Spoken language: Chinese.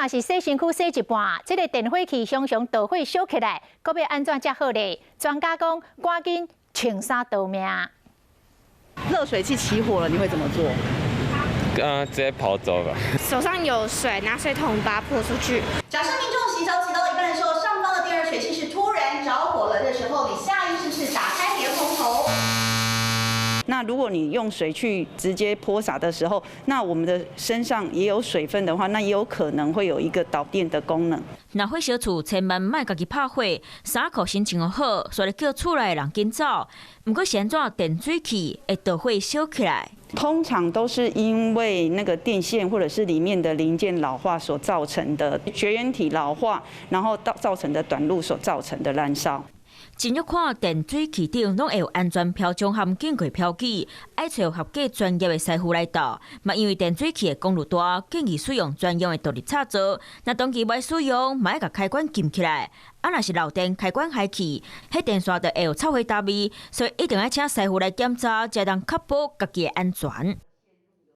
若是洗身躯洗一半，这个电火器常常导火烧起来，搁要安怎才好咧？专家讲，赶紧穿衫逃命。热水器起火了，你会怎么做？直接跑走吧。手上有水，拿水桶把它泼出去。假设民众洗澡洗到一半的时候，上方的电热水器是突然着火了，这时候你下意识是打开莲蓬头。那如果你用水去直接泼洒的时候，那我们的身上也有水分的话，那也有可能会有一个导电的功能。若火烧厝，千万莫家己拍火，衫裤先穿好，所以叫厝内的人紧走。不过是安怎电水器会导火烧起来？通常都是因为那个电线或者是里面的零件老化所造成的绝缘体老化，然后造成的短路所造成的燃烧。真要看电水器顶拢会有安全标章和警告标记，爱找合格专业的师傅来导。嘛，因为电水器的功率大，建议使用专用的独立插座。那当期要使用，嘛要甲开关禁起来。啊，若是漏电开关开去，迄电线就会有臭味大味，所以一定要请师傅来检查，才能确保家己的安全。